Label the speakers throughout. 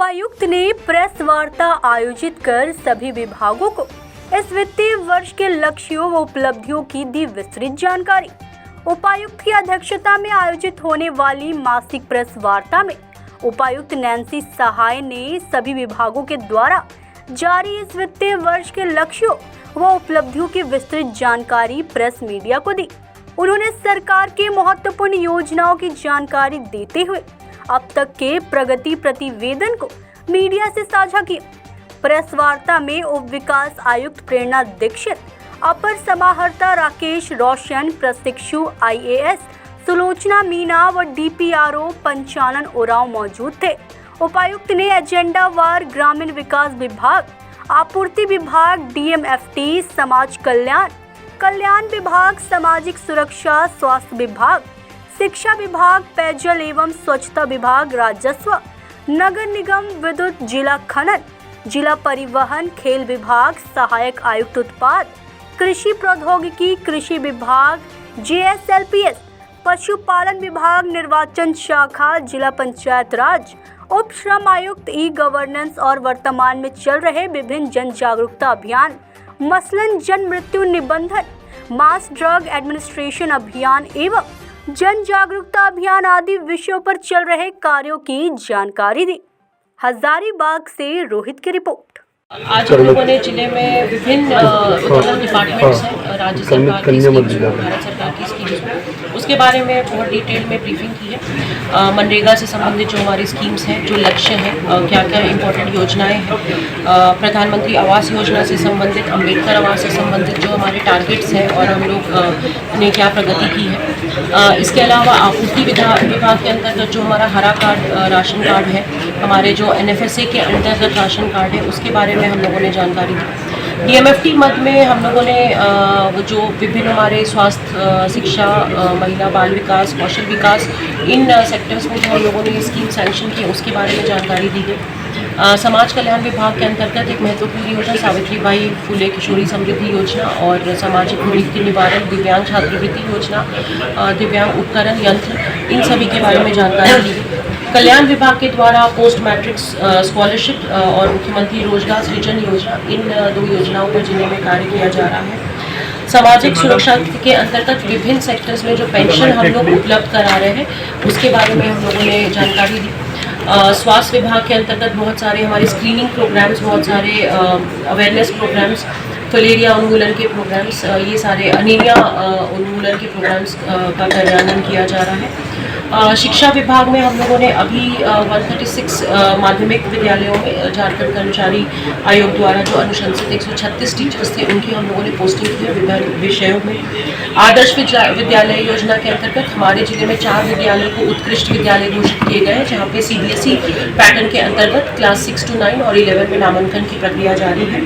Speaker 1: उपायुक्त ने प्रेस वार्ता आयोजित कर सभी विभागों को इस वित्तीय वर्ष के लक्ष्यों व उपलब्धियों की दी विस्तृत जानकारी। उपायुक्त की अध्यक्षता में आयोजित होने वाली मासिक प्रेस वार्ता में उपायुक्त नैन्सी सहाय ने सभी विभागों के द्वारा जारी इस वित्तीय वर्ष के लक्ष्यों व उपलब्धियों की विस्तृत जानकारी प्रेस मीडिया को दी। उन्होंने सरकार के महत्वपूर्ण योजनाओं की जानकारी देते हुए अब तक के प्रगति प्रतिवेदन को मीडिया से साझा किया। प्रेस वार्ता में उप विकास आयुक्त प्रेरणा दीक्षित, अपर समाहर्ता राकेश रोशन, प्रशिक्षु IAS सुलोचना मीना व DPRO पंचानन उरांव मौजूद थे। उपायुक्त ने एजेंडा वार ग्रामीण विकास विभाग, आपूर्ति विभाग, DMFT, समाज कल्याण विभाग, सामाजिक सुरक्षा, स्वास्थ्य विभाग, शिक्षा विभाग, पेयजल एवं स्वच्छता विभाग, राजस्व, नगर निगम, विद्युत, जिला खनन, जिला परिवहन, खेल विभाग, सहायक आयुक्त उत्पाद, कृषि प्रौद्योगिकी, कृषि विभाग, JSLPS, पशुपालन विभाग, निर्वाचन शाखा, जिला पंचायत राज, उप श्रम आयुक्त, ई-गवर्नेंस और वर्तमान में चल रहे विभिन्न जन जागरूकता अभियान, मसलन जन मृत्यु निबंधन, मास ड्रग एडमिनिस्ट्रेशन अभियान एवं जन जागरूकता अभियान आदि विषयों पर चल रहे कार्यों की जानकारी दी। हजारीबाग से रोहित की रिपोर्ट।
Speaker 2: आज हम लोगों ने जिले में विभिन्न डिपार्टमेंट्स हैं, राज्य सरकार की स्कीम्स, भारत सरकार की स्कीम्स, उसके बारे में बहुत डिटेल में ब्रीफिंग की है। मनरेगा से संबंधित जो हमारी स्कीम्स हैं, जो लक्ष्य हैं, क्या क्या इम्पोर्टेंट योजनाएं हैं, प्रधानमंत्री आवास योजना से संबंधित, अम्बेडकर आवास से संबंधित जो हमारे टारगेट्स हैं और हम लोग ने क्या प्रगति की है। इसके अलावा आपूर्ति विभाग के अंतर्गत जो हमारा हरा कार्ड राशन कार्ड है, हमारे जो NFSA के अंतर्गत राशन कार्ड है, उसके बारे में हम लोगों ने जानकारी दी। DMFT मद में हम लोगों ने जो विभिन्न हमारे स्वास्थ्य, शिक्षा, महिला बाल विकास, कौशल विकास, इन सेक्टर्स में जो हम लोगों ने स्कीम सैंक्शन की उसके बारे में जानकारी दी गई। समाज कल्याण विभाग के अंतर्गत एक महत्वपूर्ण योजना सावित्रीबाई फुले किशोरी समृद्धि योजना और सामाजिक कुरीति निवारण, दिव्यांग छात्रवृत्ति योजना, दिव्यांग उपकरण यंत्र, इन सभी के बारे में जानकारी दी गई। कल्याण विभाग के द्वारा पोस्ट मैट्रिक स्कॉलरशिप और मुख्यमंत्री रोजगार सृजन योजना, इन दो योजनाओं पर जिले में कार्य किया जा रहा है। सामाजिक सुरक्षा के अंतर्गत विभिन्न सेक्टर्स में जो पेंशन हम लोग उपलब्ध करा रहे हैं उसके बारे में हम लोगों ने जानकारी दी। स्वास्थ्य विभाग के अंतर्गत बहुत सारे हमारे स्क्रीनिंग प्रोग्राम्स, बहुत सारे अवेयरनेस प्रोग्राम्स, फलेरिया उन्मूलन के प्रोग्राम्स, ये सारे अनीमिया उन्मूलन के प्रोग्राम्स का कार्यान्वयन किया जा रहा है। शिक्षा विभाग में हम लोगों ने अभी 136 माध्यमिक विद्यालयों में झारखंड कर्मचारी आयोग द्वारा जो अनुशंसित 136 टीचर्स थे उनकी हम लोगों ने पोस्टिंग की है विभिन्न विषयों में। आदर्श विद्यालय योजना के अंतर्गत हमारे जिले में 4 विद्यालयों को उत्कृष्ट विद्यालय घोषित किए गए हैं, जहाँ पे CBSE पैटर्न के अंतर्गत क्लास 6 to 9 और 11 में नामांकन की प्रक्रिया जारी है।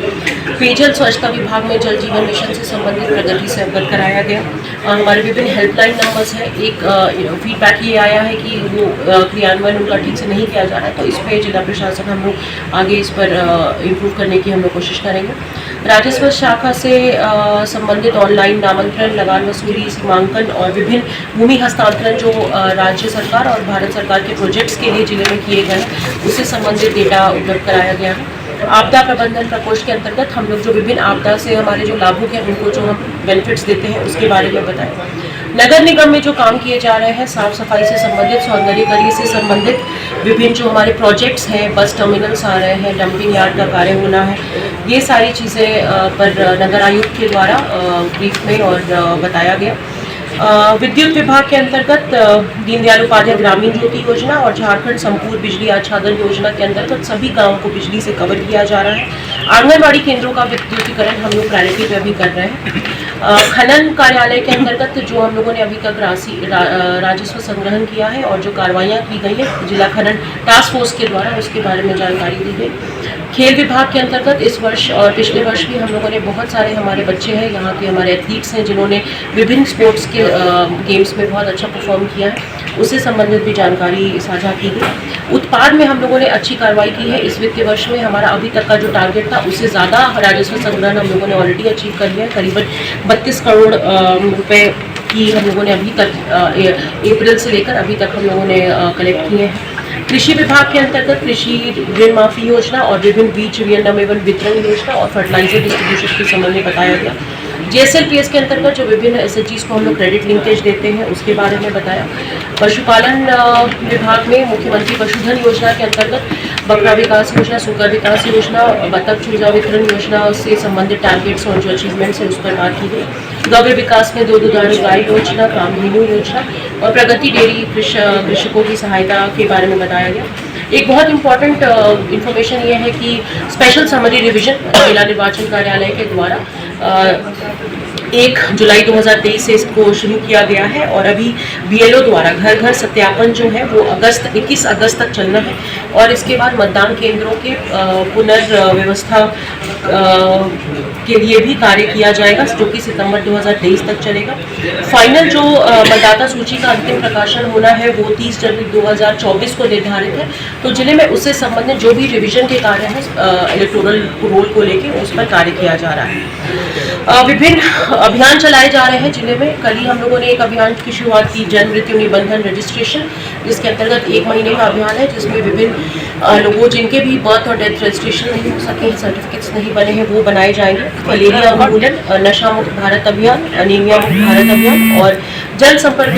Speaker 2: पेयजल स्वच्छता विभाग में जल जीवन मिशन से संबंधित प्रगति से अवगत कराया गया। हमारे विभिन्न हेल्पलाइन नंबर्स हैं। एक फीडबैक ये आया है कि वो क्रियान्वयन उनका ठीक से नहीं किया जा रहा है, तो इस पर जिला प्रशासन हम लोग आगे इस पर इम्प्रूव करने की हम लोग कोशिश करेंगे। राजस्व शाखा से संबंधित ऑनलाइन नामांकन, लगान वसूली, सीमांकन और विभिन्न भूमि हस्तांतरण जो राज्य सरकार और भारत सरकार के प्रोजेक्ट्स के लिए जिले में किए गए हैं उससे संबंधित डेटा उपलब्ध कराया गया है। आपदा प्रबंधन प्रकोष्ठ के अंतर्गत हम लोग जो विभिन्न आपदा से हमारे जो लाभुक हैं उनको जो हम बेनिफिट्स देते हैं उसके बारे में बताएं। नगर निगम में जो काम किए जा रहे हैं, साफ सफाई से संबंधित, सौंदर्यीकरण से संबंधित विभिन्न जो हमारे प्रोजेक्ट्स हैं, बस टर्मिनल्स आ रहे हैं, डंपिंग यार्ड का कार्य होना है, ये सारी चीज़ें पर नगर आयुक्त के द्वारा ब्रीफ में और बताया गया। विद्युत विभाग के अंतर्गत दीनदयाल उपाध्याय ग्रामीण ज्योति योजना और झारखंड संपूर्ण बिजली आच्छादन योजना के अंतर्गत सभी गांवों को बिजली से कवर किया जा रहा है। आंगनबाड़ी केंद्रों का विद्युतीकरण हम लोग प्रायोरिटी पे अभी कर रहे हैं। खनन कार्यालय के अंतर्गत जो हम लोगों ने अभी तक राजस्व संग्रहण किया है और जो कार्रवाइयाँ की गई है जिला खनन टास्क फोर्स के द्वारा, उसके बारे में जानकारी दी गई। खेल विभाग के अंतर्गत इस वर्ष और पिछले वर्ष भी हम लोगों ने बहुत सारे हमारे बच्चे हैं, यहाँ के हमारे एथलीट्स हैं जिन्होंने विभिन्न स्पोर्ट्स के गेम्स में बहुत अच्छा परफॉर्म किया है, उससे संबंधित भी जानकारी साझा की गई। उत्पाद में हम लोगों ने अच्छी कार्रवाई की है। इस वित्तीय वर्ष में हमारा अभी तक का जो टारगेट था उससे ज़्यादा राजस्व संग्रहण हम लोगों ने ऑलरेडी अचीव कर लिया है। करीबन 32 करोड़ रुपए की हम लोगों ने अभी तक अप्रैल से लेकर अभी तक हम लोगों ने कलेक्ट किए हैं। कृषि विभाग के अंतर्गत कृषि ऋण माफी योजना और विभिन्न बीज वियतनाम एवं वितरण योजना और फर्टिलाइजर डिस्ट्रीब्यूशन के संबंध में बताया गया। JSLPS के अंतर्गत जो विभिन्न SHGs को हम लोग क्रेडिट लिंकेज देते हैं उसके बारे में बताया। पशुपालन विभाग में मुख्यमंत्री पशुधन योजना के अंतर्गत बकरा विकास योजना, सुकर विकास योजना, बतख चूजा वितरण योजना से संबंधित टारगेट्स और जो अचीवमेंट्स है उस पर बात की गई। गौवे विकास में 2 दुधारू गाय योजना, कामधेनु योजना और प्रगति डेयरी कृषकों की सहायता के बारे में बताया गया। एक बहुत इंपॉर्टेंट इन्फॉर्मेशन ये है कि स्पेशल समरी रिवीजन जिला निर्वाचन कार्यालय के द्वारा 1 जुलाई 2023 से इसको शुरू किया गया है और अभी BLO द्वारा घर घर सत्यापन जो है वो 21 अगस्त तक चलना है और इसके बाद मतदान केंद्रों के पुनर्व्यवस्था के लिए भी कार्य किया जाएगा जो कि सितंबर 2023 तक चलेगा। फाइनल जो मतदाता सूची का अंतिम प्रकाशन होना है वो 30 जनवरी 2024 को निर्धारित है। तो जिले में उससे संबंधित जो भी रिवीजन के कार्य हैं इलेक्टोरल रोल को लेकर उस पर कार्य किया जा रहा है। विभिन्न अभियान चलाए जा रहे हैं जिले में। कल ही हम लोगों ने एक अभियान की शुरुआत की, जन्म मृत्यु निबंधन रजिस्ट्रेशन, जिसके अंतर्गत 1 महीने का अभियान है जिसमें विभिन्न लोगों जिनके भी बर्थ और डेथ रजिस्ट्रेशन नहीं हो सके, सर्टिफिकेट्स नहीं बने हैं, वो बनाए जाएंगे। मलेरिया उन्मूलन, नशा मुक्त भारत अभियान, अनीमिया मुक्त भारत अभियान और जल संपर्क